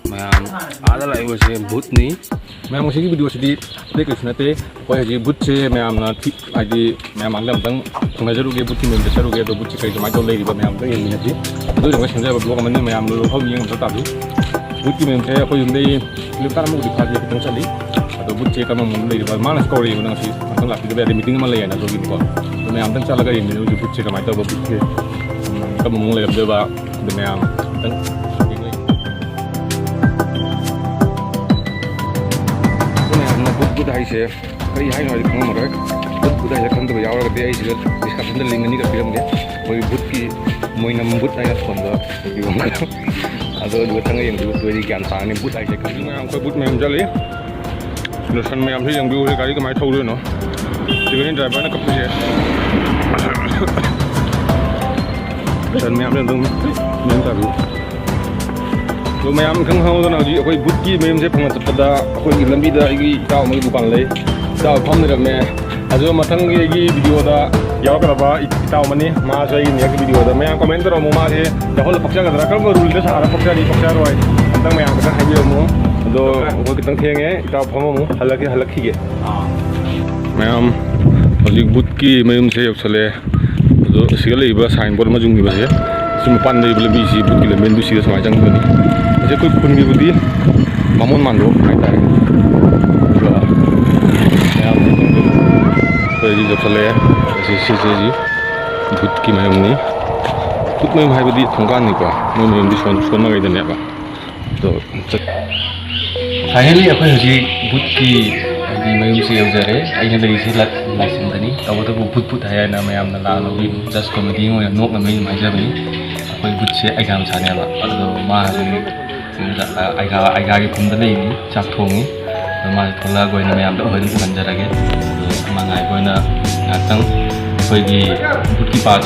ma'am आधा live से भूत नहीं मैम उसी की वीडियो से देख इसने ते कोई जी भूत से मैम ना थी आदि मैम आगे हम तंग थोड़ा जरूर भूत की मैम जरूर तो भूत से कई जमात तो ले रही मैम तो ये नहीं थी तो जो मैं समझा ब्लॉग में मैम लोग हम ये मतलब ताकि भूत की मैम से कोई उन्हें लिप तार में दिखा दिया कितना चली तो भूत से कम ले रही मानस कौड़ी उन्हें सी मतलब लाती तो मीटिंग में ले आना तो भी तो मैम तंग चला गई नहीं भूत से कमाई तो भूत के कम ले अब जब मैम तंग बुद्ध से कई है खामर बुद्ध है खंड यावरगे डिस्कसन लिंगनी पीरगे वही बुद्ध की मोइनम बुद्ध है फोन तंग ग्यान ताने बुद्ध है मैम कोई बुद्ध मैम चले सन मैम से यंग गाड़ी कमाई थोड़ो सिगनी ड्राइवर ने कपूसे सन मैम मैम ताबी तो मैम खंगना अखोई बुट की मैम से फंग चपद अखोई लंबी इताव मैं दुकान ले इताव फमरमे अजो मथंग video यावब इताव money mass next video ma'am comment तौर मासे याहल पक्षगद्रा कम रूल सारा पक्षारी पक्षारोय अंत मैम खतमो अदो खतंग थेंगे इताव फममु हल्लखीगे मैम हजिक बुट की मैम से यौसले अदो सिगलेब साइन बोर्ड मजुंगीबसे मपान लंबी बुट की लंबी दूसरी समाय चंगनी जे कोई खुनगी बुदी मामून मानलो हाइतारे कोई जब चले ऐसे जी भूत की मयमनी भूत मयम है बुदी थंगान नहीं को मयम दी सोन मगै दने बा तो फाइनली अखोई हजी भूत की मयम से यौजरे आइना लगी से लाइसिंदनी तब तो भूत है ना मयम ना लानो भी जस्ट कॉमेडी हो नोक ना मयम हाइजबनी अखोई भूत से एग्जाम साने बा अदो मा आइगा की खुद लेनी चाक थोंगी मा थोला गोयना मैम अहद खनजरगे मंगाई गोयना ngakang अखोई बुट की पार्ट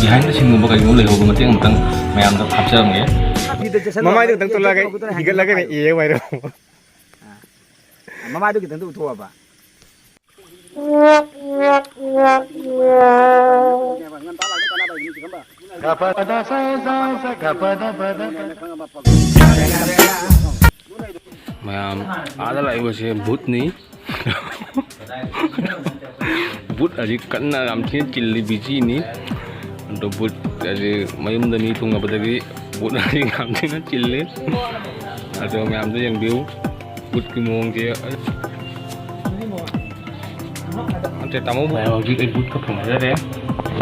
behind the scene गई लेहोग मतंग मतंग मैम हापचरगे ममाई दो तो लगे हिगल लगे ये वायरो ममाई दो कितन तो उठोबा मैम आधा लाइव से भूत नहीं भूत अजी कन्ना थी चिल्ली बिजी नहीं तो भूत अजी मयुमदनी थुंगबदगी भूत अजी थी चिल्ली अदो मैम तो यंबिउ भूत की मोंग के अंते तमो हजी के भूत को थुंगजरे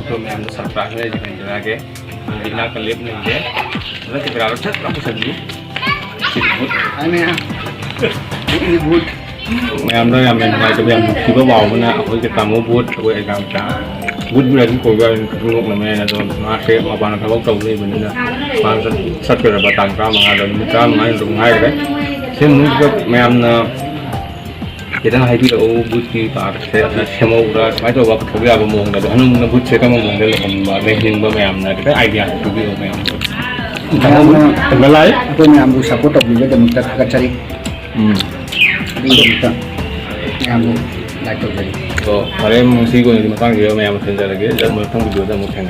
तो मैम सरप्राइज है जरा के बिना क्लिप नहीं है तो ग्राउंड छत काफी सब्जी भूत मैम ना मैम भाई तो मैम की बाव ना अखोई के तामो भूत अखोई एग्जाम चा भूत भी को लोक में ना तो मा से माबान थबक तौले बनिना मा सत्कर बतांग का मंगा दो मुचा मंगा दो हाय रे से मुक मैम ना कितना हाई ओ भूत की पार्ट से सेमौरा माइ तो बा थोबे आबो मोंग दा हनु ना भूत से कम मोंग दे लखनबा लेहिंग बा मैम ना के आइडिया तो भी हो मैम तो मैम को सपोर्ट तौबीगे दमुक्ता खगचरी तो हरे मुसी को नहीं मकान गया मैं यहाँ से चले गए जब मैं तुम वीडियो में मुझे